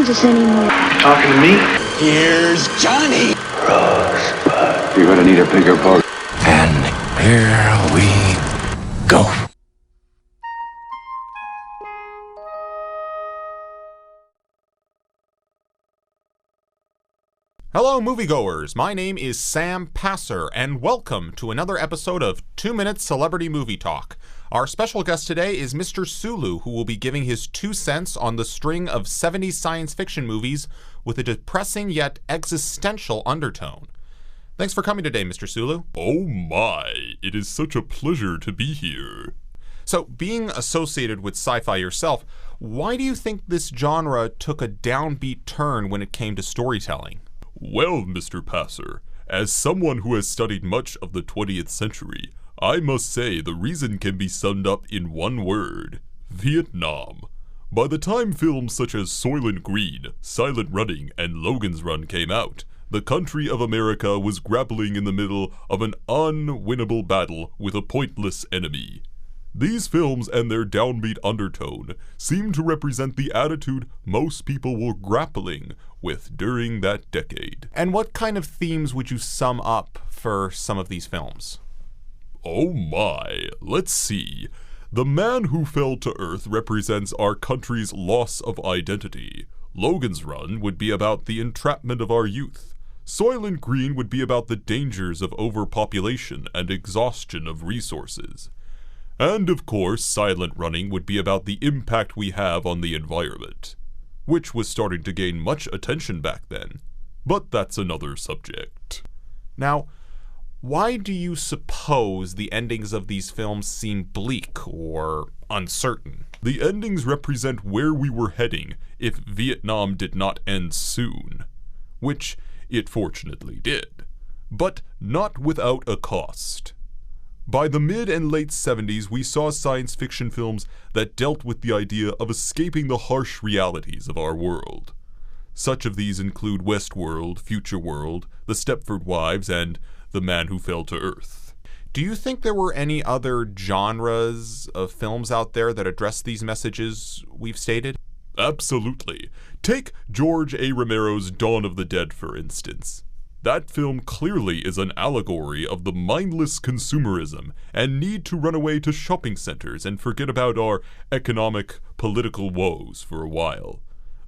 Kansas anymore. Talking to me? Here's Johnny. Rosebud. You're gonna need a bigger boat. And here we go. Hello, moviegoers. My name is Sam Passer, and welcome to another episode of 2 Minute Celebrity Movie Talk. Our special guest today is Mr. Sulu, who will be giving his 2 cents on the string of 70s science fiction movies with a depressing yet existential undertone. Thanks for coming today, Mr. Sulu. Oh my, it is such a pleasure to be here. So, being associated with sci-fi yourself, why do you think this genre took a downbeat turn when it came to storytelling? Well, Mr. Passer, as someone who has studied much of the 20th century, I must say the reason can be summed up in one word: Vietnam. By the time films such as Soylent Green, Silent Running, and Logan's Run came out, the country of America was grappling in the middle of an unwinnable battle with a pointless enemy. These films and their downbeat undertone seem to represent the attitude most people were grappling with during that decade. And what kind of themes would you sum up for some of these films? Oh my, let's see. The Man Who Fell to Earth represents our country's loss of identity. Logan's Run would be about the entrapment of our youth. Soylent Green would be about the dangers of overpopulation and exhaustion of resources. And of course, Silent Running would be about the impact we have on the environment, which was starting to gain much attention back then. But that's another subject. Now, why do you suppose the endings of these films seem bleak or uncertain? The endings represent where we were heading if Vietnam did not end soon, which it fortunately did, but not without a cost. By the mid and late 70s, we saw science fiction films that dealt with the idea of escaping the harsh realities of our world. Such of these include Westworld, Future World, The Stepford Wives, and The Man Who Fell to Earth. Do you think there were any other genres of films out there that address these messages we've stated? Absolutely. Take George A. Romero's Dawn of the Dead, for instance. That film clearly is an allegory of the mindless consumerism and need to run away to shopping centers and forget about our economic, political woes for a while.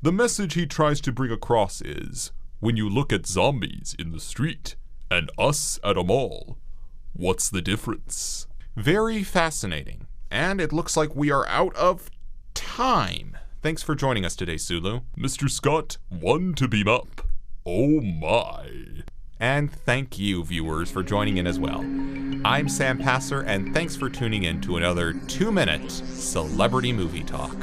The message he tries to bring across is, when you look at zombies in the street and us at a mall, what's the difference? Very fascinating. And it looks like we are out of time. Thanks for joining us today, Sulu. Mr. Scott, one to beam up. Oh my. And thank you, viewers, for joining in as well. I'm Sam Passer, and thanks for tuning in to another 2 Minute Celebrity Movie Talk.